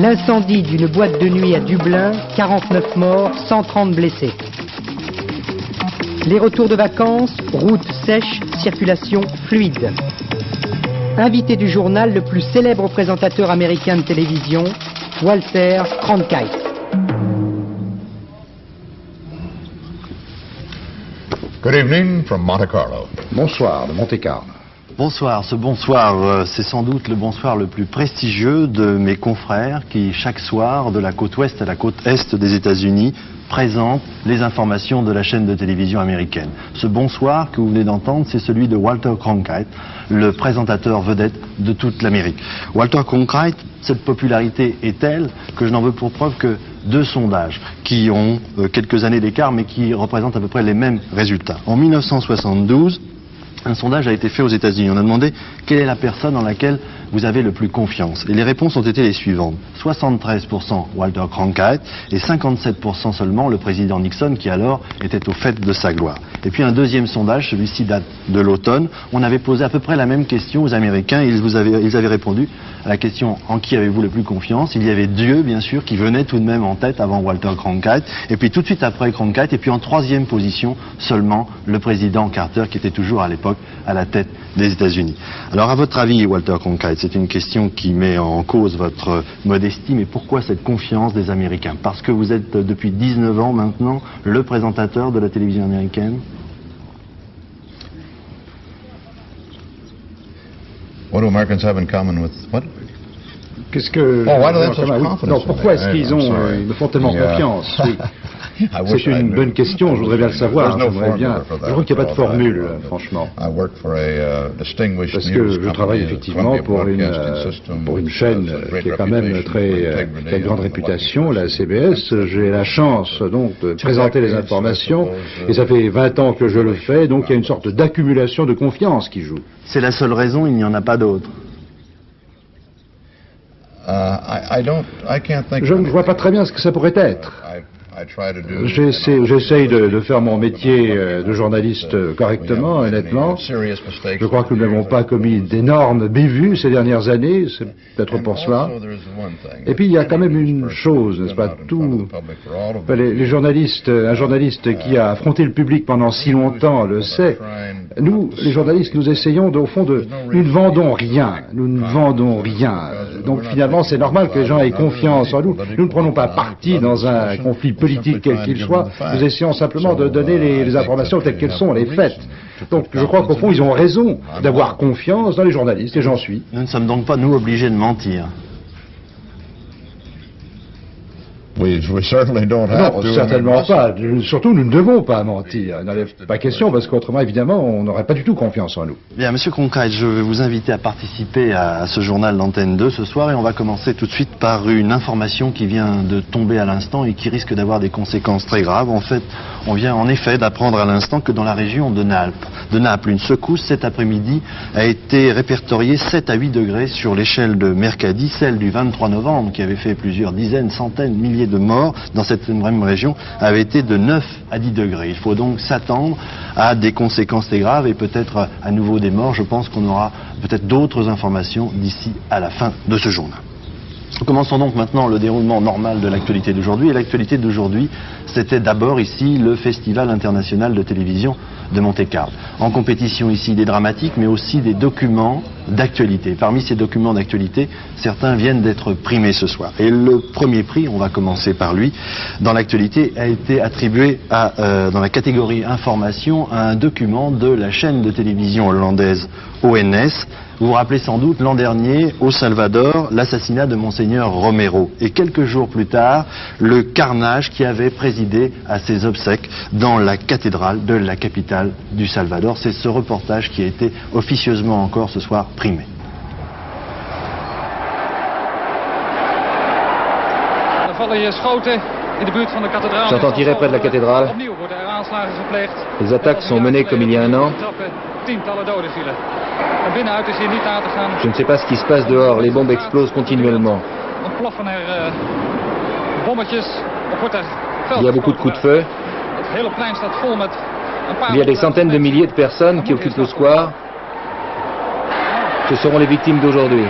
L'incendie d'une boîte de nuit à Dublin, 49 morts, 130 blessés. Les retours de vacances, routes sèches, circulation fluide. Invité du journal, le plus célèbre présentateur américain de télévision, Walter Cronkite. Good evening from Monte Carlo. Bonsoir de Monte Carlo. Bonsoir, ce bonsoir, c'est sans doute le bonsoir le plus prestigieux de mes confrères qui, chaque soir, de la côte ouest à la côte est des États-Unis, présentent les informations de la chaîne de télévision américaine. Ce bonsoir que vous venez d'entendre, c'est celui de Walter Cronkite, le présentateur vedette de toute l'Amérique. Walter Cronkite, cette popularité est telle que je n'en veux pour preuve que 2 sondages qui ont quelques années d'écart mais qui représentent à peu près les mêmes résultats. En 1972, un sondage a été fait aux États-Unis. On a demandé quelle est la personne en laquelle vous avez le plus confiance. Et les réponses ont été les suivantes. 73% Walter Cronkite et 57% seulement le président Nixon qui alors était au fait de sa gloire. Et puis un deuxième sondage, celui-ci date de l'automne. On avait posé à peu près la même question aux Américains et ils avaient répondu à la question en qui avez-vous le plus confiance. Il y avait Dieu, bien sûr, qui venait tout de même en tête avant Walter Cronkite. Et puis tout de suite après Cronkite. Et puis en troisième position seulement le président Carter qui était toujours à l'époque à la tête des États-Unis. Alors à votre avis, Walter Cronkite, c'est une question qui met en cause votre modestie, mais pourquoi cette confiance des Américains? Parce que vous êtes depuis 19 ans maintenant le présentateur de la télévision américaine? What do Americans have in common with what? Qu'est-ce que... Non, pourquoi est-ce qu'ils me font tellement confiance? Oui. C'est une bonne question, je voudrais bien le savoir. Je crois qu'il n'y a pas de formule, franchement. Parce que je travaille effectivement pour une chaîne qui est quand même qui a une grande réputation, la CBS. J'ai la chance donc de présenter les informations et ça fait 20 ans que je le fais, donc il y a une sorte d'accumulation de confiance qui joue. C'est la seule raison, il n'y en a pas d'autre. Je ne vois pas très bien ce que ça pourrait être. J'essaye de faire mon métier de journaliste correctement, honnêtement. Je crois que nous n'avons pas commis d'énormes bévues ces dernières années, c'est peut-être pour cela. Et puis il y a quand même une chose, n'est-ce pas, les journalistes, un journaliste qui a affronté le public pendant si longtemps le sait. Nous, les journalistes, nous essayons au fond nous ne vendons rien, Donc finalement, c'est normal que les gens aient confiance en nous. Nous ne prenons pas parti dans un conflit politique quel qu'il soit. Nous essayons simplement de donner les informations telles qu'elles sont, les faits. Donc je crois qu'au fond, ils ont raison d'avoir confiance dans les journalistes, et j'en suis. Nous ne sommes donc pas, nous, obligés de mentir. Non, certainement pas. Surtout, nous ne devons pas mentir. Il n'en est pas question, parce qu'autrement, évidemment, on n'aurait pas du tout confiance en nous. Bien, Monsieur Cronkite, je vais vous inviter à participer à ce journal d'Antenne 2 ce soir, et on va commencer tout de suite par une information qui vient de tomber à l'instant et qui risque d'avoir des conséquences très graves. En fait, on vient en effet d'apprendre à l'instant que dans la région de Naples, une secousse cet après-midi a été répertoriée 7 à 8 degrés sur l'échelle de Mercalli, celle du 23 novembre, qui avait fait plusieurs dizaines, centaines, milliers de morts dans cette même région, avait été de 9 à 10 degrés. Il faut donc s'attendre à des conséquences très graves et peut-être à nouveau des morts. Je pense qu'on aura peut-être d'autres informations d'ici à la fin de ce journal. Commençons donc maintenant le déroulement normal de l'actualité d'aujourd'hui. Et l'actualité d'aujourd'hui, c'était d'abord ici le Festival international de télévision de Monte-Carlo. En compétition ici des dramatiques, mais aussi des documents d'actualité. Parmi ces documents d'actualité, certains viennent d'être primés ce soir. Et le premier prix, on va commencer par lui, dans l'actualité, a été attribué dans la catégorie information à un document de la chaîne de télévision hollandaise ONS. Vous vous rappelez sans doute l'an dernier, au Salvador, l'assassinat de Monseigneur Romero. Et quelques jours plus tard, le carnage qui avait présidé à ses obsèques dans la cathédrale de la capitale du Salvador. C'est ce reportage qui a été officieusement encore ce soir primé. J'entends tirer près de la cathédrale. Les attaques sont menées comme il y a un an. Je ne sais pas ce qui se passe dehors, les bombes explosent continuellement. Il y a beaucoup de coups de feu. Il y a des centaines de milliers de personnes qui occupent le square. Ce seront les victimes d'aujourd'hui.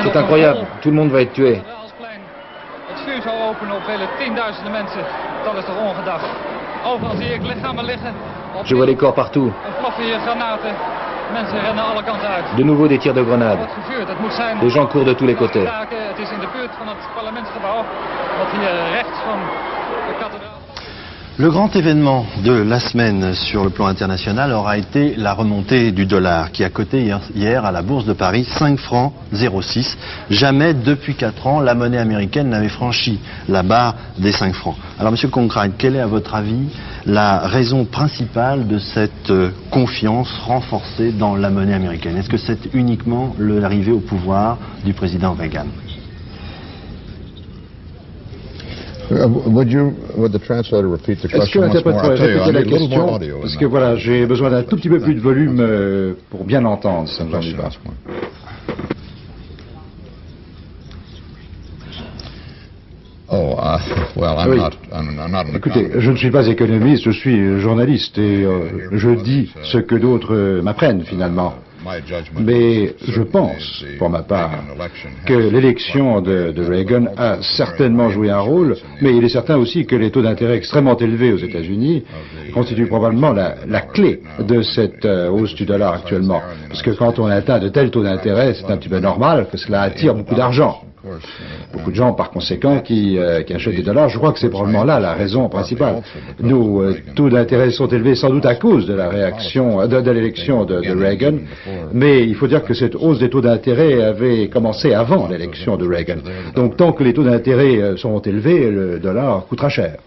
C'est incroyable, tout le monde va être tué. Je vois les corps partout. De nouveau des tirs de grenades. Les gens courent de tous les côtés. Le grand événement de la semaine sur le plan international aura été la remontée du dollar qui a coté hier à la Bourse de Paris 5 francs 06. Jamais depuis 4 ans la monnaie américaine n'avait franchi la barre des 5 francs. Alors Monsieur Conkright, quelle est à votre avis la raison principale de cette confiance renforcée dans la monnaie américaine? Est-ce que c'est uniquement l'arrivée au pouvoir du président Reagan? Est-ce que l'interprète pourrait répéter la question? Parce que voilà, j'ai besoin d'un tout petit peu plus de volume pour bien l'entendre, ça me va pas. Oui. Écoutez, je ne suis pas économiste, je suis journaliste et je dis ce que d'autres m'apprennent finalement. Mais je pense, pour ma part, que l'élection de Reagan a certainement joué un rôle, mais il est certain aussi que les taux d'intérêt extrêmement élevés aux États-Unis constituent probablement la clé de cette hausse du dollar actuellement. Parce que quand on atteint de tels taux d'intérêt, c'est un petit peu normal que cela attire beaucoup d'argent. Beaucoup de gens, par conséquent, qui achètent des dollars. Je crois que c'est probablement là la raison principale. Nos taux d'intérêt sont élevés sans doute à cause de la réaction de l'élection de Reagan, mais il faut dire que cette hausse des taux d'intérêt avait commencé avant l'élection de Reagan. Donc tant que les taux d'intérêt sont élevés, le dollar coûtera cher.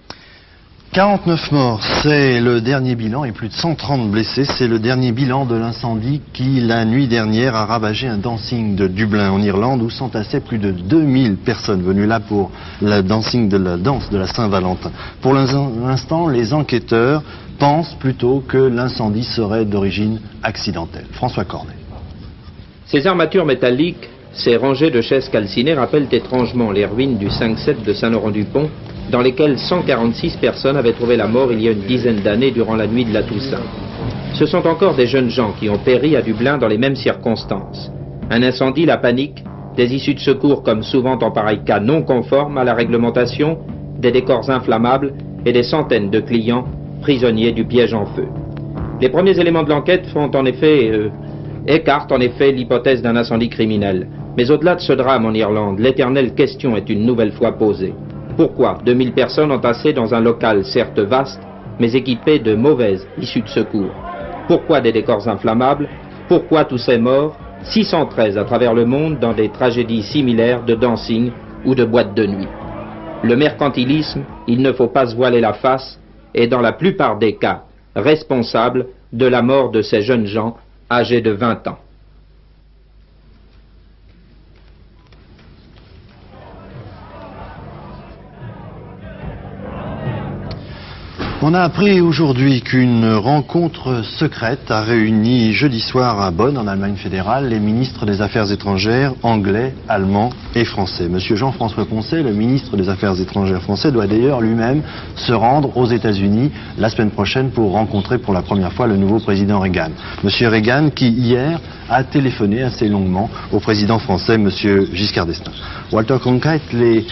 49 morts, c'est le dernier bilan, et plus de 130 blessés, c'est le dernier bilan de l'incendie qui, la nuit dernière, a ravagé un dancing de Dublin, en Irlande, où s'entassaient plus de 2000 personnes venues là pour le dancing de la danse de la Saint-Valentin. Pour l'instant, les enquêteurs pensent plutôt que l'incendie serait d'origine accidentelle. François Cornet. Ces armatures métalliques, ces rangées de chaises calcinées rappellent étrangement les ruines du 5-7 de Saint-Laurent-du-Pont, dans lesquelles 146 personnes avaient trouvé la mort il y a une dizaine d'années durant la nuit de la Toussaint. Ce sont encore des jeunes gens qui ont péri à Dublin dans les mêmes circonstances. Un incendie, la panique, des issues de secours comme souvent en pareil cas non conformes à la réglementation, des décors inflammables et des centaines de clients prisonniers du piège en feu. Les premiers éléments de l'enquête écartent en effet l'hypothèse d'un incendie criminel. Mais au-delà de ce drame en Irlande, l'éternelle question est une nouvelle fois posée. Pourquoi 2000 personnes entassées dans un local certes vaste, mais équipé de mauvaises issues de secours? Pourquoi des décors inflammables? Pourquoi tous ces morts? 613 à travers le monde dans des tragédies similaires de dancing ou de boîtes de nuit. Le mercantilisme, il ne faut pas se voiler la face, est dans la plupart des cas responsable de la mort de ces jeunes gens âgés de 20 ans. On a appris aujourd'hui qu'une rencontre secrète a réuni jeudi soir à Bonn, en Allemagne fédérale, les ministres des Affaires étrangères anglais, allemands et français. Monsieur Jean-François Poncet, le ministre des Affaires étrangères français, doit d'ailleurs lui-même se rendre aux États-Unis la semaine prochaine pour rencontrer pour la première fois le nouveau président Reagan. Monsieur Reagan qui, hier, a téléphoné assez longuement au président français, monsieur Giscard d'Estaing. Walter Cronkite, les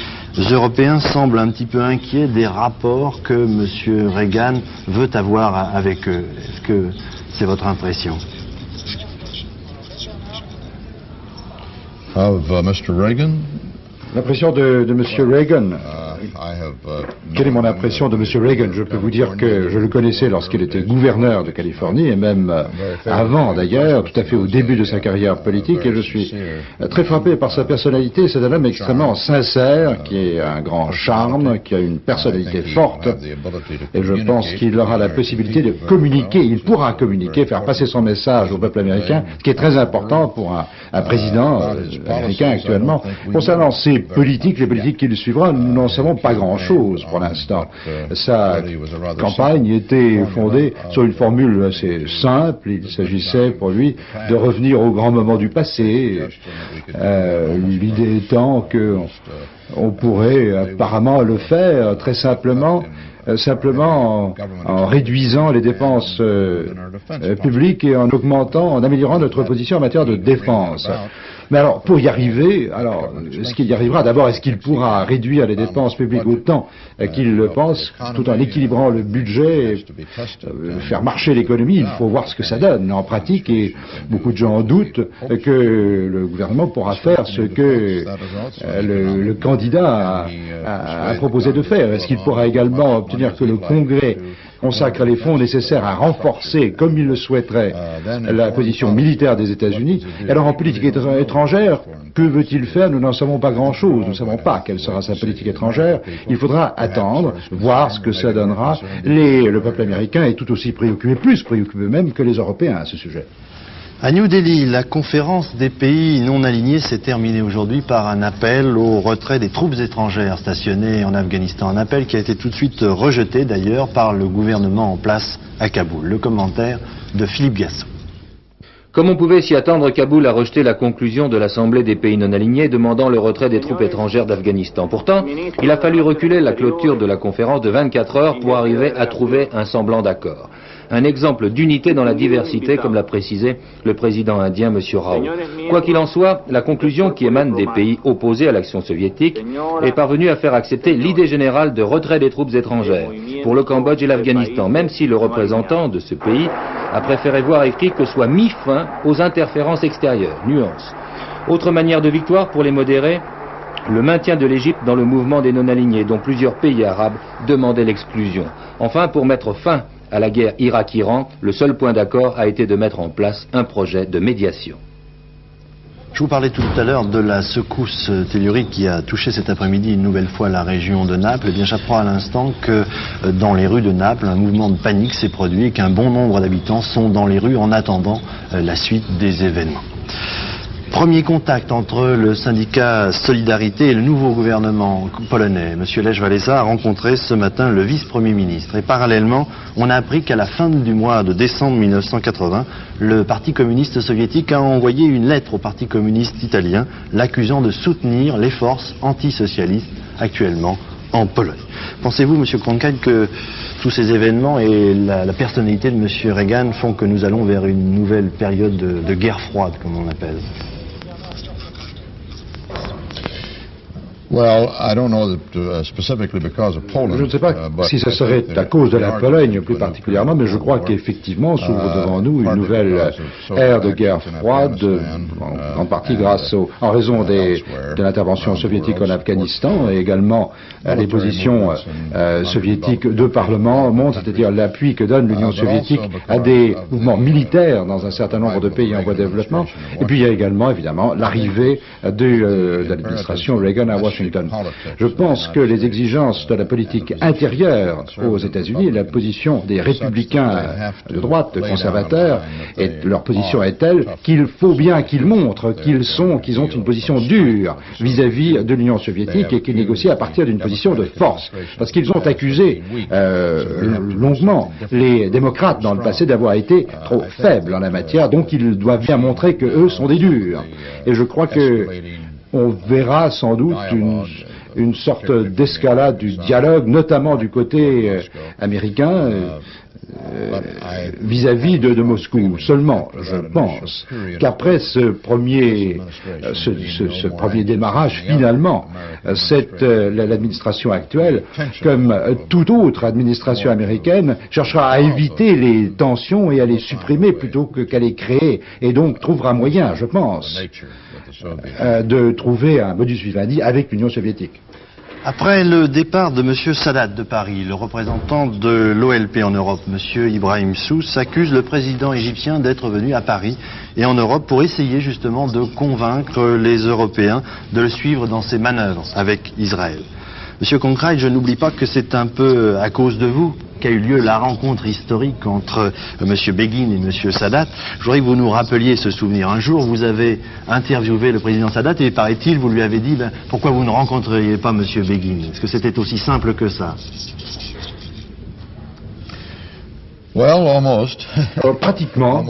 Européens semblent un petit peu inquiets des rapports que M. Reagan veut avoir avec eux. Est-ce que c'est votre impression? Of Mr. Reagan? L'impression de M. Reagan. Quelle est mon impression de M. Reagan? Je peux vous dire que je le connaissais lorsqu'il était gouverneur de Californie et même avant d'ailleurs, tout à fait au début de sa carrière politique, et je suis très frappé par sa personnalité. C'est un homme extrêmement sincère, qui a un grand charme, qui a une personnalité forte, et je pense qu'il aura la possibilité de communiquer, il pourra communiquer, faire passer son message au peuple américain, ce qui est très important pour un président américain actuellement. Concernant ses politiques, les politiques qu'il suivra, nous n'en savons pas grand-chose pour l'instant. Sa campagne était fondée sur une formule assez simple. Il s'agissait pour lui de revenir au grand moment du passé. L'idée étant qu'on pourrait apparemment le faire très simplement simplement en réduisant les dépenses publiques et en augmentant, en améliorant notre position en matière de défense. Mais alors, pour y arriver, est-ce qu'il y arrivera? D'abord, est-ce qu'il pourra réduire les dépenses publiques autant qu'il le pense, tout en équilibrant le budget, et faire marcher l'économie? Il faut voir ce que ça donne en pratique, et beaucoup de gens doutent que le gouvernement pourra faire ce que le candidat a proposé de faire. Est-ce qu'il pourra également obtenir que le Congrès consacre les fonds nécessaires à renforcer, comme il le souhaiterait, la position militaire des États-Unis? Alors en politique étrangère, que veut-il faire? Nous n'en savons pas grand-chose. Nous ne savons pas quelle sera sa politique étrangère. Il faudra attendre, voir ce que ça donnera. Le peuple américain est tout aussi préoccupé, plus préoccupé même que les Européens à ce sujet. À New Delhi, la conférence des pays non alignés s'est terminée aujourd'hui par un appel au retrait des troupes étrangères stationnées en Afghanistan. Un appel qui a été tout de suite rejeté d'ailleurs par le gouvernement en place à Kaboul. Le commentaire de Philippe Gassot. Comme on pouvait s'y attendre, Kaboul a rejeté la conclusion de l'Assemblée des pays non alignés demandant le retrait des troupes étrangères d'Afghanistan. Pourtant, il a fallu reculer la clôture de la conférence de 24 heures pour arriver à trouver un semblant d'accord. Un exemple d'unité dans la diversité, comme l'a précisé le président indien M. Rao. Quoi qu'il en soit, la conclusion qui émane des pays opposés à l'action soviétique est parvenue à faire accepter l'idée générale de retrait des troupes étrangères pour le Cambodge et l'Afghanistan, même si le représentant de ce pays a préféré voir écrit que soit mis fin aux interférences extérieures. Nuance. Autre manière de victoire pour les modérés, le maintien de l'Égypte dans le mouvement des non-alignés, dont plusieurs pays arabes demandaient l'exclusion. Enfin, pour mettre fin à la guerre Irak-Iran, le seul point d'accord a été de mettre en place un projet de médiation. Je vous parlais tout à l'heure de la secousse tellurique qui a touché cet après-midi une nouvelle fois la région de Naples. Eh bien, j'apprends à l'instant que dans les rues de Naples, un mouvement de panique s'est produit et qu'un bon nombre d'habitants sont dans les rues en attendant la suite des événements. Premier contact entre le syndicat Solidarité et le nouveau gouvernement polonais. Monsieur Lech Walesa a rencontré ce matin le vice-premier ministre. Et parallèlement, on a appris qu'à la fin du mois de décembre 1980, le Parti communiste soviétique a envoyé une lettre au Parti communiste italien l'accusant de soutenir les forces antisocialistes actuellement en Pologne. Pensez-vous, Monsieur Cronkite, que tous ces événements et la personnalité de Monsieur Reagan font que nous allons vers une nouvelle période de guerre froide, comme on appelle? Je ne sais pas si ce serait à cause de la Pologne plus particulièrement, mais je crois qu'effectivement s'ouvre devant nous une nouvelle ère de guerre froide, en partie en raison de l'intervention soviétique en Afghanistan et également les positions soviétiques de parlement montrent, c'est-à-dire l'appui que donne l'Union soviétique à des mouvements militaires dans un certain nombre de pays en voie de développement. Et puis il y a également évidemment l'arrivée de l'administration Reagan à Washington. Je pense que les exigences de la politique intérieure aux États-Unis, la position des républicains de droite, de conservateurs, et leur position est telle qu'il faut bien qu'ils montrent qu'ils ont une position dure vis-à-vis de l'Union soviétique et qu'ils négocient à partir d'une position de force. Parce qu'ils ont accusé longuement les démocrates dans le passé d'avoir été trop faibles en la matière, donc ils doivent bien montrer qu'eux sont des durs. Et je crois que on verra sans doute une sorte d'escalade du dialogue, notamment du côté américain, vis-à-vis de Moscou. Seulement, je pense qu'après ce premier démarrage, finalement, l'administration actuelle, comme toute autre administration américaine, cherchera à éviter les tensions et à les supprimer plutôt qu'à les créer, et donc trouvera moyen, je pense, de trouver un modus vivendi avec l'Union soviétique. Après le départ de M. Sadat de Paris, le représentant de l'OLP en Europe, M. Ibrahim Sousse, accuse le président égyptien d'être venu à Paris et en Europe pour essayer justement de convaincre les Européens de le suivre dans ses manœuvres avec Israël. Monsieur Cronkite, je n'oublie pas que c'est un peu à cause de vous qu'a eu lieu la rencontre historique entre M. Begin et M. Sadat. Je voudrais que vous nous rappeliez ce souvenir. Un jour, vous avez interviewé le président Sadat et, paraît-il, vous lui avez dit pourquoi vous ne rencontreriez pas M. Begin? Est-ce que c'était aussi simple que ça? Well, almost. Pratiquement.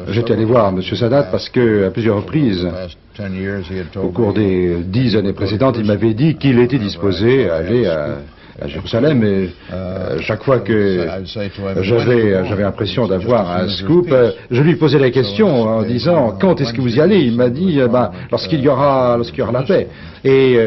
J'étais allé voir M. Sadat parce que, à plusieurs reprises, au cours des 10 années précédentes, il m'avait dit qu'il était disposé à aller à Jérusalem, et chaque fois que j'avais l'impression d'avoir un scoop, je lui posais la question en disant quand est-ce que vous y allez? Il m'a dit lorsqu'il y aura la paix. Et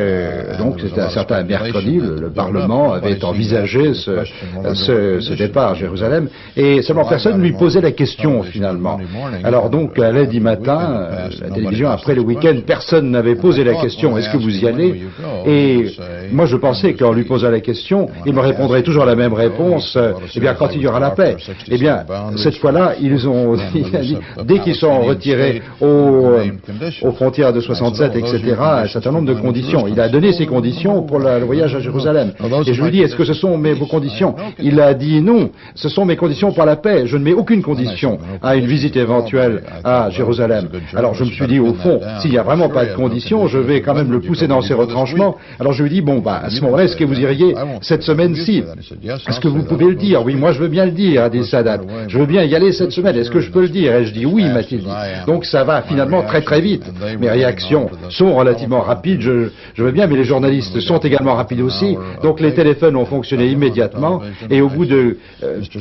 donc c'était un certain mercredi, le Parlement avait envisagé ce départ à Jérusalem, et seulement personne ne lui posait la question finalement. Alors donc à lundi matin, la télévision après le week-end, personne n'avait posé la question est-ce que vous y allez? Et moi je pensais qu'en lui posant la question, il me répondrait toujours la même réponse, eh bien quand il y aura la paix. Eh bien cette fois-là, ils ont dit, dès qu'ils sont retirés aux frontières de 67, etc., un certain nombre de conditions. Il a donné ses conditions pour le voyage à Jérusalem. Et je lui dis, est-ce que ce sont vos conditions? Il a dit non, ce sont mes conditions pour la paix. Je ne mets aucune condition à une visite éventuelle à Jérusalem. Alors je me suis dit, au fond, s'il n'y a vraiment pas de conditions, je vais quand même le pousser dans ses retranchements. Alors je lui dis, bon, à ce moment-là, est-ce que vous iriez cette semaine-ci? Est-ce que vous pouvez le dire? Oui, moi je veux bien le dire, a dit Sadat. Je veux bien y aller cette semaine. Est-ce que je peux le dire? Et je dis oui, m'a-t-il dit. Donc ça va finalement très très vite. Mes réactions sont relativement rapides, je veux bien, mais les journalistes sont également rapides aussi. Donc les téléphones ont fonctionné immédiatement, et au bout de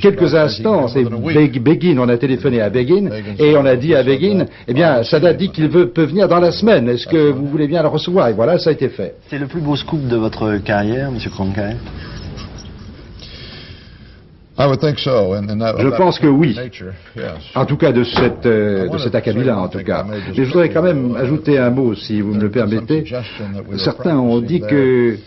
quelques instants, c'est Begin, on a téléphoné à Begin, et on a dit à Begin, eh bien, Sadat dit qu'il peut venir dans la semaine. Est-ce que vous voulez bien le recevoir? Et voilà, ça a été fait. C'est le plus beau scoop de votre carrière, M. Cronkite? Je pense que oui. En tout cas, de cet acabit-là, en tout cas. Mais je voudrais quand même ajouter un mot, si vous me le permettez. Certains ont dit que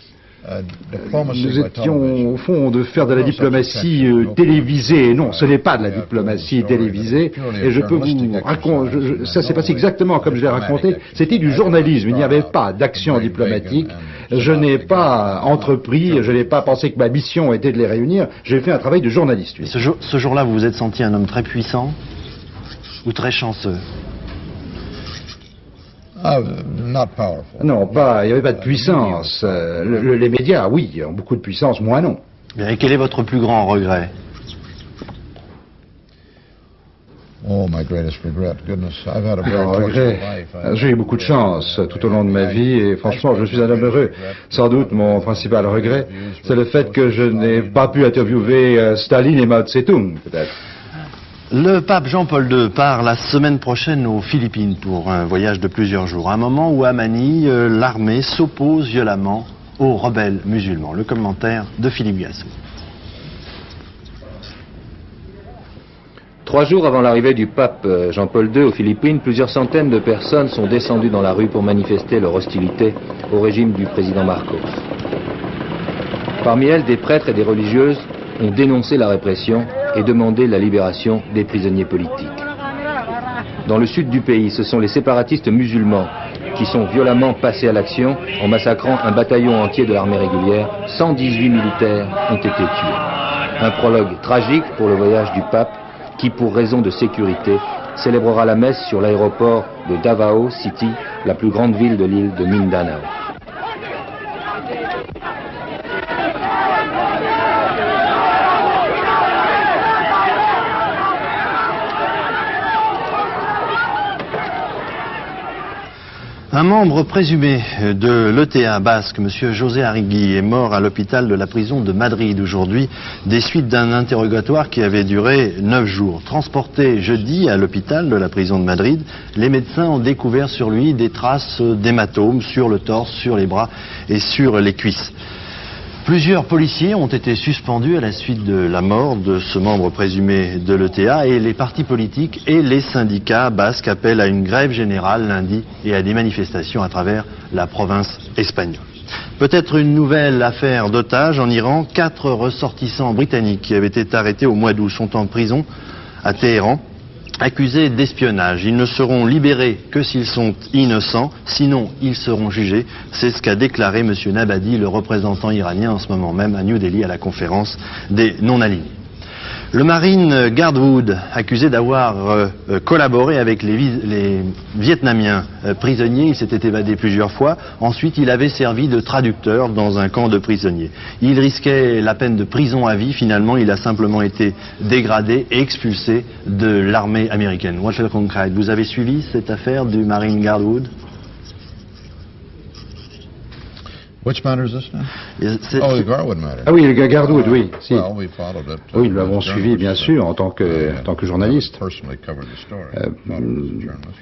nous étions, au fond, de faire de la diplomatie télévisée. Non, ce n'est pas de la diplomatie télévisée. Et je peux vous raconter, ça s'est passé exactement comme je l'ai raconté. C'était du journalisme. Il n'y avait pas d'action diplomatique. Je n'ai pas entrepris, je n'ai pas pensé que ma mission était de les réunir. J'ai fait un travail de journaliste. Oui. Ce jour-là, vous vous êtes senti un homme très puissant ou très chanceux? Non, il n'y avait pas de puissance. Les médias, oui, ont beaucoup de puissance, moi non. Et quel est votre plus grand regret? J'ai eu beaucoup de chance tout au long de ma vie, et franchement, je suis un homme heureux. Sans doute, mon principal regret, c'est le fait que je n'ai pas pu interviewer Staline et Mao Tse-tung, peut-être. Le pape Jean-Paul II part la semaine prochaine aux Philippines pour un voyage de plusieurs jours. Un moment où à Manille, l'armée s'oppose violemment aux rebelles musulmans. Le commentaire de Philippe Gassou. 3 jours avant l'arrivée du pape Jean-Paul II aux Philippines, plusieurs centaines de personnes sont descendues dans la rue pour manifester leur hostilité au régime du président Marcos. Parmi elles, des prêtres et des religieuses ont dénoncé la répression et demandé la libération des prisonniers politiques. Dans le sud du pays, ce sont les séparatistes musulmans qui sont violemment passés à l'action en massacrant un bataillon entier de l'armée régulière. 118 militaires ont été tués. Un prologue tragique pour le voyage du pape qui, pour raison de sécurité, célébrera la messe sur l'aéroport de Davao City, la plus grande ville de l'île de Mindanao. Un membre présumé de l'ETA basque, M. José Arrigui, est mort à l'hôpital de la prison de Madrid aujourd'hui des suites d'un interrogatoire qui avait duré 9 jours. Transporté jeudi à l'hôpital de la prison de Madrid, les médecins ont découvert sur lui des traces d'hématomes sur le torse, sur les bras et sur les cuisses. Plusieurs policiers ont été suspendus à la suite de la mort de ce membre présumé de l'ETA, et les partis politiques et les syndicats basques appellent à une grève générale lundi et à des manifestations à travers la province espagnole. Peut-être une nouvelle affaire d'otages en Iran. 4 ressortissants britanniques qui avaient été arrêtés au mois d'août sont en prison à Téhéran, accusés d'espionnage. Ils ne seront libérés que s'ils sont innocents, sinon ils seront jugés. C'est ce qu'a déclaré M. Nabhadi, le représentant iranien en ce moment même à New Delhi à la conférence des non-alignés. Le marine Gardwood, accusé d'avoir collaboré avec les Vietnamiens prisonniers, il s'était évadé plusieurs fois. Ensuite, il avait servi de traducteur dans un camp de prisonniers. Il risquait la peine de prison à vie. Finalement, il a simplement été dégradé et expulsé de l'armée américaine. Walter Cronkite, vous avez suivi cette affaire du marine Gardwood? Which matter is this now? Oh, the Garwood matter. Ah oui, le Gardwood, oui. Si. Well, we followed it, Oui, nous l'avons suivi, bien sûr, en tant que journaliste.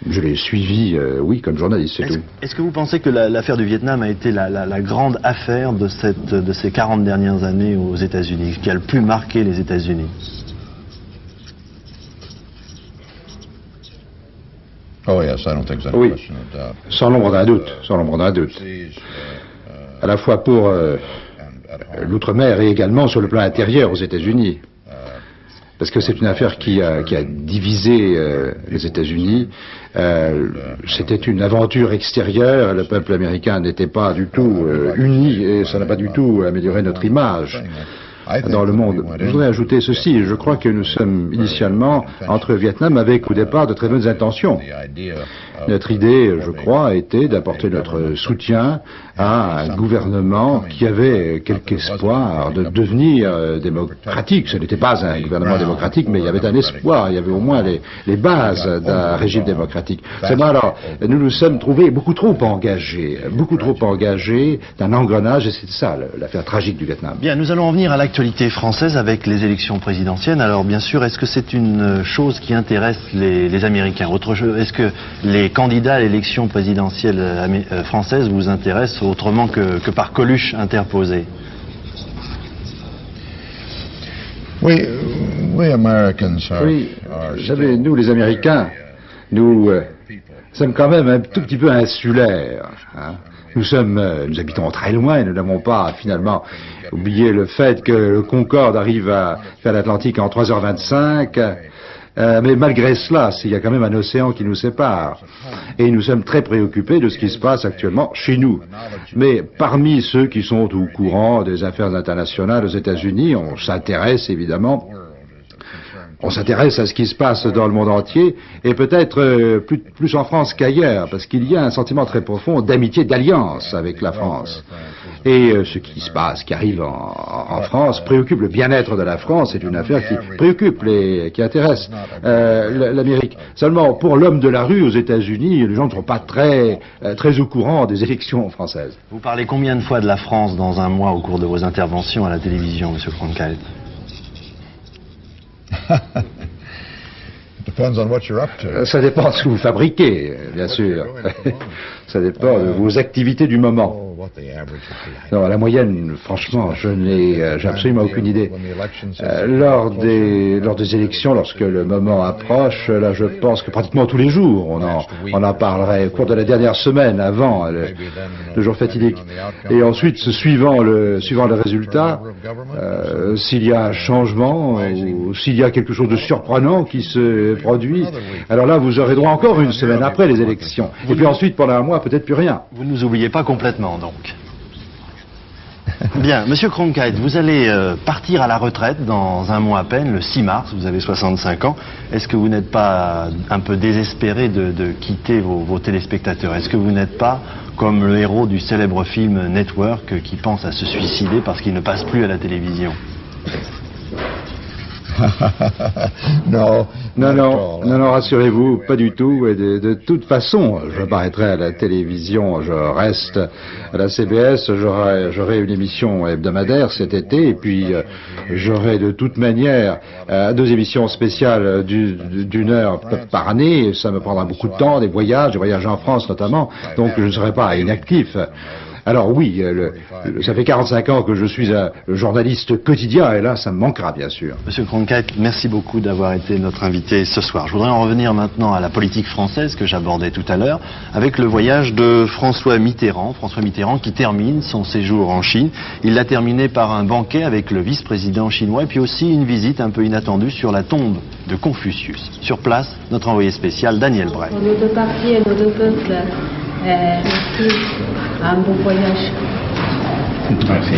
Je l'ai suivi, oui, comme journaliste, c'est tout. Est-ce que vous pensez que l'affaire du Vietnam a été la grande affaire de ces 40 dernières années aux États-Unis, qui a le plus marqué les États-Unis? Oh yes, I don't think there's any Oui, question of doubt. sans l'ombre d'un doute, sans l'ombre d'un doute. À la fois pour l'outre-mer et également sur le plan intérieur aux États-Unis. Parce que c'est une affaire qui a divisé les États-Unis. C'était une aventure extérieure. Le peuple américain n'était pas du tout uni et ça n'a pas du tout amélioré notre image dans le monde. Je voudrais ajouter ceci. Je crois que nous sommes initialement entre Vietnam avec au départ de très bonnes intentions. Notre idée, je crois, était d'apporter notre soutien à un gouvernement qui avait quelque espoir de devenir démocratique. Ce n'était pas un gouvernement démocratique, mais il y avait un espoir, il y avait au moins les bases d'un régime démocratique. Seulement alors, nous nous sommes trouvés beaucoup trop engagés d'un engrenage, et c'est ça l'affaire tragique du Vietnam. Bien, nous allons en venir à l'actualité française avec les élections présidentielles. Alors bien sûr, est-ce que c'est une chose qui intéresse les Américains? Est-ce que les candidats à l'élection présidentielle française vous intéressent autrement que par Coluche interposé? We Americans are, Oui, vous savez, nous les Américains, nous sommes quand même un tout petit peu insulaires. Hein. Nous habitons très loin et nous n'avons pas finalement oublié le fait que le Concorde arrive à faire l'Atlantique en 3h25. Mais malgré cela, il y a quand même un océan qui nous sépare. Et nous sommes très préoccupés de ce qui se passe actuellement chez nous. Mais parmi ceux qui sont au courant des affaires internationales aux États-Unis, on s'intéresse évidemment. On s'intéresse à ce qui se passe dans le monde entier, et peut-être plus en France qu'ailleurs, parce qu'il y a un sentiment très profond d'amitié, d'alliance avec la France. Et ce qui se passe, qui arrive en France, préoccupe le bien-être de la France. C'est une affaire qui préoccupe qui intéresse l'Amérique. Seulement, pour l'homme de la rue aux États-Unis, les gens ne sont pas très au courant des élections françaises. Vous parlez combien de fois de la France dans un mois au cours de vos interventions à la télévision, M. Cronkite? Ça dépend de ce que vous fabriquez, bien sûr. Ça dépend de vos activités du moment. Non, la moyenne, franchement, j'en ai absolument aucune idée. Lors des élections, lorsque le moment approche, là, je pense que pratiquement tous les jours, on en parlerait au cours de la dernière semaine, avant le jour fatidique. Et ensuite, suivant le résultat, s'il y a un changement ou s'il y a quelque chose de surprenant qui se produit, alors là, vous aurez droit encore une semaine après les élections. Et puis ensuite, pendant un mois, peut-être plus rien. Vous ne nous oubliez pas complètement, donc. Bien, Monsieur Cronkite, vous allez partir à la retraite dans un mois à peine, le 6 mars, vous avez 65 ans. Est-ce que vous n'êtes pas un peu désespéré de quitter vos téléspectateurs? Est-ce que vous n'êtes pas comme le héros du célèbre film Network qui pense à se suicider parce qu'il ne passe plus à la télévision? Non, rassurez-vous, pas du tout. Et de toute façon, je m'arrêterai à la télévision, je reste à la CBS, j'aurai une émission hebdomadaire cet été, et puis j'aurai de toute manière 2 émissions spéciales d'une heure par année. Ça me prendra beaucoup de temps, des voyages en France notamment, donc je ne serai pas inactif. Alors oui, ça fait 45 ans que je suis un journaliste quotidien, et là, ça me manquera, bien sûr. Monsieur Cronkite, merci beaucoup d'avoir été notre invité ce soir. Je voudrais en revenir maintenant à la politique française que j'abordais tout à l'heure, avec le voyage de François Mitterrand. François Mitterrand qui termine son séjour en Chine. Il l'a terminé par un banquet avec le vice-président chinois, et puis aussi une visite un peu inattendue sur la tombe de Confucius. Sur place, notre envoyé spécial, Daniel Bray. Nos deux partis et nos deux peuples, merci. Un bon voyage. Merci.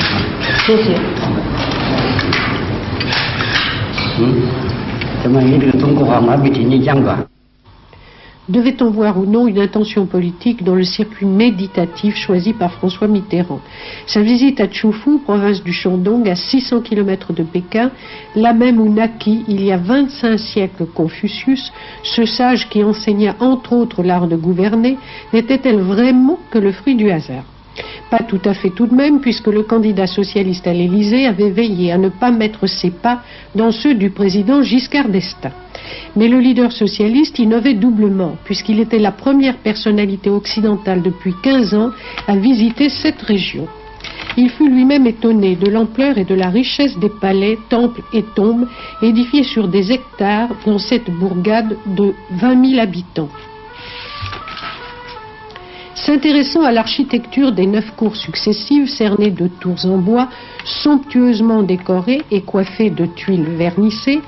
Devait-on voir ou non une intention politique dans le circuit méditatif choisi par François Mitterrand? Sa visite à Choufu, province du Shandong, à 600 km de Pékin, là même où naquit, il y a 25 siècles, Confucius, ce sage qui enseigna entre autres l'art de gouverner, n'était-elle vraiment que le fruit du hasard? Pas tout à fait tout de même, puisque le candidat socialiste à l'Élysée avait veillé à ne pas mettre ses pas dans ceux du président Giscard d'Estaing. Mais le leader socialiste innovait doublement, puisqu'il était la première personnalité occidentale depuis 15 ans à visiter cette région. Il fut lui-même étonné de l'ampleur et de la richesse des palais, temples et tombes édifiés sur des hectares dans cette bourgade de 20 000 habitants. S'intéressant à l'architecture des 9 cours successives cernées de tours en bois, somptueusement décorées et coiffées de tuiles vernissées,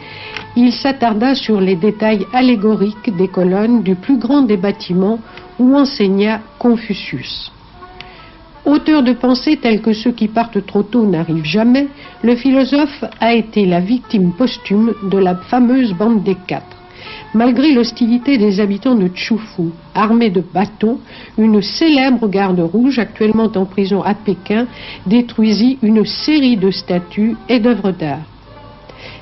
il s'attarda sur les détails allégoriques des colonnes du plus grand des bâtiments où enseigna Confucius. Auteur de pensées telles que ceux qui partent trop tôt n'arrivent jamais, le philosophe a été la victime posthume de la fameuse bande des 4. Malgré l'hostilité des habitants de Choufu, armés de bâtons, une célèbre garde rouge, actuellement en prison à Pékin, détruisit une série de statues et d'œuvres d'art.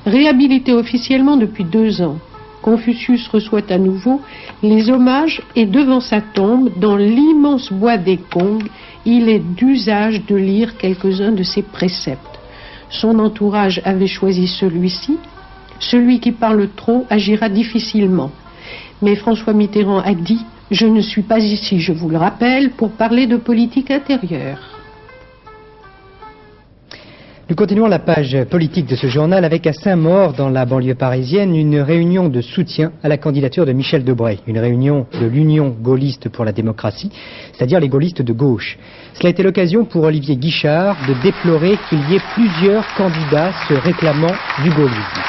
Réhabilité officiellement depuis 2 ans, Confucius reçoit à nouveau les hommages et devant sa tombe, dans l'immense bois des Kongs, il est d'usage de lire quelques-uns de ses préceptes. Son entourage avait choisi celui-ci. Celui qui parle trop agira difficilement. Mais François Mitterrand a dit « Je ne suis pas ici, je vous le rappelle, pour parler de politique intérieure ». Nous continuons la page politique de ce journal avec à Saint-Maur, dans la banlieue parisienne, une réunion de soutien à la candidature de Michel Debré, une réunion de l'Union gaulliste pour la démocratie, c'est-à-dire les gaullistes de gauche. Cela a été l'occasion pour Olivier Guichard de déplorer qu'il y ait plusieurs candidats se réclamant du gaullisme.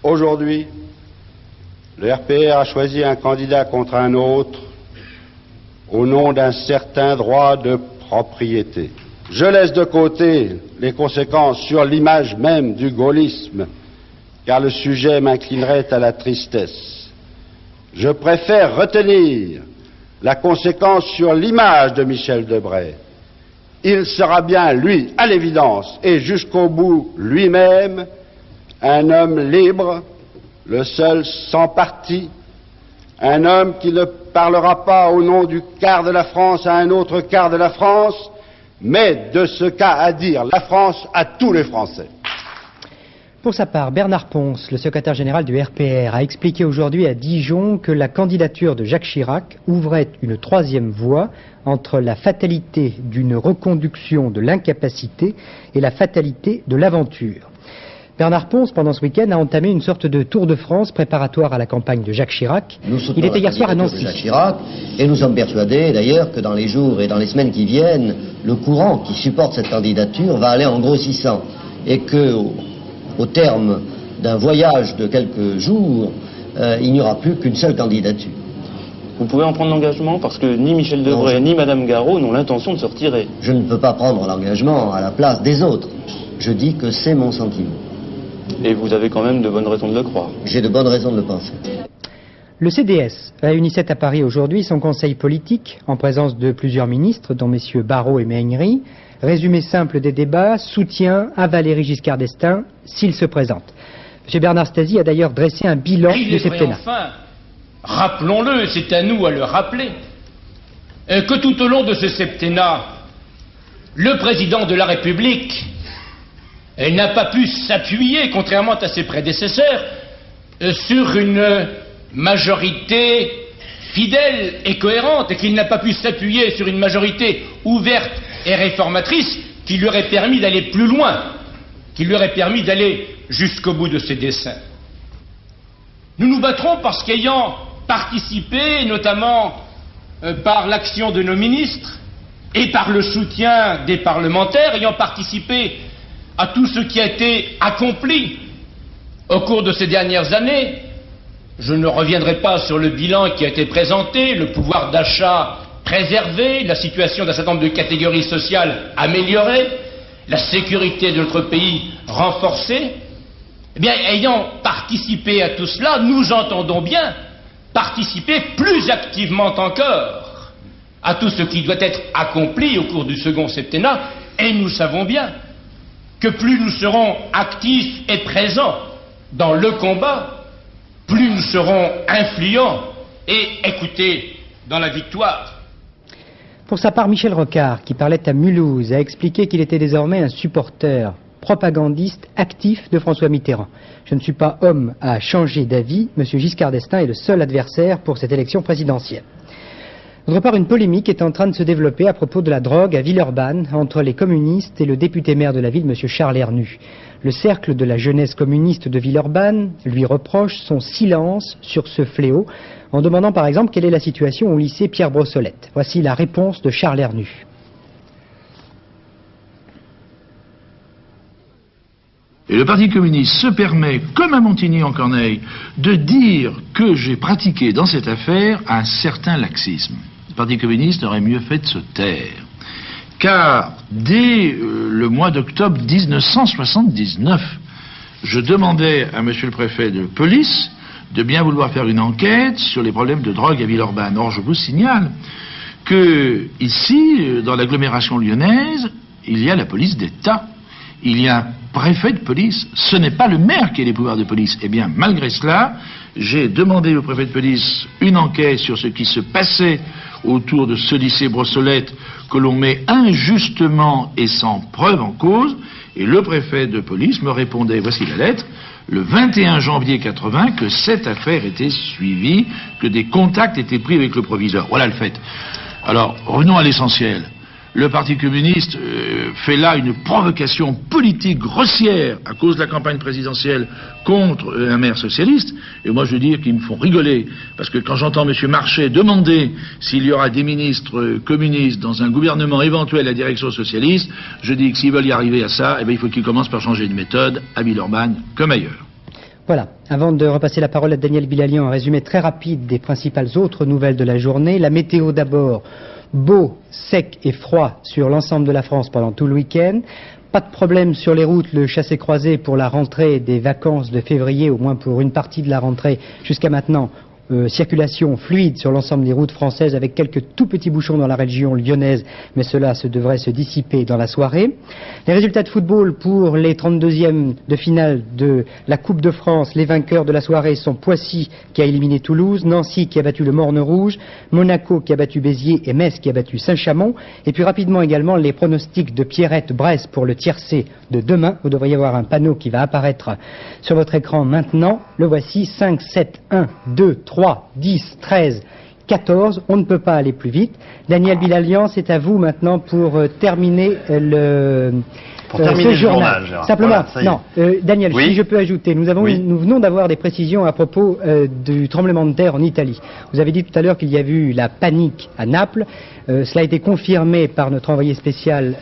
Aujourd'hui, le RPR a choisi un candidat contre un autre au nom d'un certain droit de propriété. Je laisse de côté les conséquences sur l'image même du gaullisme, car le sujet m'inclinerait à la tristesse. Je préfère retenir la conséquence sur l'image de Michel Debré. Il sera bien, lui, à l'évidence, et jusqu'au bout lui-même, un homme libre, le seul sans parti, un homme qui ne parlera pas au nom du quart de la France à un autre quart de la France, mais de ce qu'a à dire la France à tous les Français. Pour sa part, Bernard Ponce, le secrétaire général du RPR, a expliqué aujourd'hui à Dijon que la candidature de Jacques Chirac ouvrait une 3e voie entre la fatalité d'une reconduction de l'incapacité et la fatalité de l'aventure. Bernard Ponce, pendant ce week-end, a entamé une sorte de tour de France préparatoire à la campagne de Jacques Chirac. Il était hier soir à Nancy. Jacques Chirac, et nous sommes persuadés d'ailleurs que dans les jours et dans les semaines qui viennent, le courant qui supporte cette candidature va aller en grossissant. Et qu'au terme d'un voyage de quelques jours, il n'y aura plus qu'une seule candidature. Vous pouvez en prendre l'engagement parce que ni Michel Debré ni Madame Garot n'ont l'intention de se retirer. Je ne peux pas prendre l'engagement à la place des autres. Je dis que c'est mon sentiment. Et vous avez quand même de bonnes raisons de le croire. J'ai de bonnes raisons de le penser. Le CDS a réuni à Paris aujourd'hui son conseil politique en présence de plusieurs ministres, dont messieurs Barrot et Mehengri. Résumé simple des débats, soutien à Valéry Giscard d'Estaing s'il se présente. M. Bernard Stasi a d'ailleurs dressé un bilan de septennat. Enfin, rappelons-le, c'est à nous à le rappeler, que tout au long de ce septennat, le président de la République n'a pas pu s'appuyer, contrairement à ses prédécesseurs, sur une majorité fidèle et cohérente, et qu'il n'a pas pu s'appuyer sur une majorité ouverte et réformatrice qui lui aurait permis d'aller plus loin, qui lui aurait permis d'aller jusqu'au bout de ses desseins. Nous nous battrons parce qu'ayant participé, notamment par l'action de nos ministres et par le soutien des parlementaires, ayant participé à tout ce qui a été accompli au cours de ces dernières années, je ne reviendrai pas sur le bilan qui a été présenté, le pouvoir d'achat préservée, la situation d'un certain nombre de catégories sociales améliorée, la sécurité de notre pays renforcée. Eh bien, ayant participé à tout cela, nous entendons bien participer plus activement encore à tout ce qui doit être accompli au cours du second septennat, et nous savons bien que plus nous serons actifs et présents dans le combat, plus nous serons influents et écoutés dans la victoire. Pour sa part, Michel Rocard, qui parlait à Mulhouse, a expliqué qu'il était désormais un supporter propagandiste actif de François Mitterrand. Je ne suis pas homme à changer d'avis. M. Giscard d'Estaing est le seul adversaire pour cette élection présidentielle. D'autre part, une polémique est en train de se développer à propos de la drogue à Villeurbanne entre les communistes et le député-maire de la ville, M. Charles Hernu. Le cercle de la jeunesse communiste de Villeurbanne lui reproche son silence sur ce fléau, en demandant par exemple quelle est la situation au lycée Pierre Brossolette. Voici la réponse de Charles Hernu. Et le Parti communiste se permet, comme à Montigny-en-Corneille, de dire que j'ai pratiqué dans cette affaire un certain laxisme. Le Parti communiste aurait mieux fait de se taire. Car dès le mois d'octobre 1979, je demandais à monsieur le préfet de police de bien vouloir faire une enquête sur les problèmes de drogue à Villeurbanne. Or, je vous signale que ici, dans l'agglomération lyonnaise, il y a la police d'État. Il y a un préfet de police. Ce n'est pas le maire qui a les pouvoirs de police. Eh bien, malgré cela, j'ai demandé au préfet de police une enquête sur ce qui se passait autour de ce lycée Brossolette que l'on met injustement et sans preuve en cause. Et le préfet de police me répondait, voici la lettre, le 21 janvier 80, que cette affaire était suivie, que des contacts étaient pris avec le proviseur. Voilà le fait. Alors, revenons à l'essentiel. Le Parti communiste fait là une provocation politique grossière à cause de la campagne présidentielle contre un maire socialiste. Et moi je veux dire qu'ils me font rigoler. Parce que quand j'entends M. Marchais demander s'il y aura des ministres communistes dans un gouvernement éventuel à direction socialiste, je dis que s'ils veulent y arriver à ça, eh bien, il faut qu'ils commencent par changer de méthode à Villeurbanne comme ailleurs. Voilà, avant de repasser la parole à Daniel Bilalian, un résumé très rapide des principales autres nouvelles de la journée. La météo d'abord. Beau, sec et froid sur l'ensemble de la France pendant tout le week-end. Pas de problème sur les routes, le chassé-croisé pour la rentrée des vacances de février, au moins pour une partie de la rentrée jusqu'à maintenant. Circulation fluide sur l'ensemble des routes françaises avec quelques tout petits bouchons dans la région lyonnaise, mais cela devrait se dissiper dans la soirée. Les résultats de football pour les 32e de finale de la Coupe de France. Les vainqueurs de la soirée sont Poissy qui a éliminé Toulouse, Nancy qui a battu le Morne Rouge, Monaco qui a battu Béziers et Metz qui a battu Saint-Chamond. Et puis rapidement également les pronostics de Pierrette-Bresse pour le tiercé de demain. Vous devriez avoir un panneau qui va apparaître sur votre écran maintenant. Le voici, 5, 7, 1, 2, 3, 10, 13, 14, on ne peut pas aller plus vite. Daniel Bilalian, c'est à vous maintenant pour terminer le journal. Simplement, voilà, non, Daniel, oui, si je peux ajouter, nous venons d'avoir des précisions à propos du tremblement de terre en Italie. Vous avez dit tout à l'heure qu'il y avait eu la panique à Naples. Cela a été confirmé par notre envoyé spécial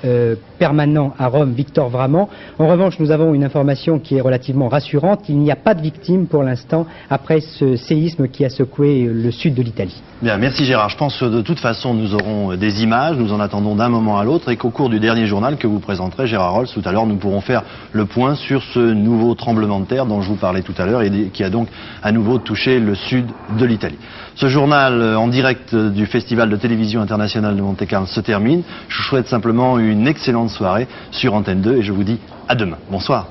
permanent à Rome, Victor Vraman. En revanche, nous avons une information qui est relativement rassurante. Il n'y a pas de victimes pour l'instant après ce séisme qui a secoué le sud de l'Italie. Bien, merci Gérard. Je pense que de toute façon, nous aurons des images, nous en attendons d'un moment à l'autre et qu'au cours du dernier journal que vous présenterez, Gérard Rolls, tout à l'heure, nous pourrons faire le point sur ce nouveau tremblement de terre dont je vous parlais tout à l'heure et qui a donc à nouveau touché le sud de l'Italie. Ce journal en direct du Festival de télévision internationale de Monte-Carlo se termine. Je vous souhaite simplement une excellente soirée sur Antenne 2 et je vous dis à demain. Bonsoir.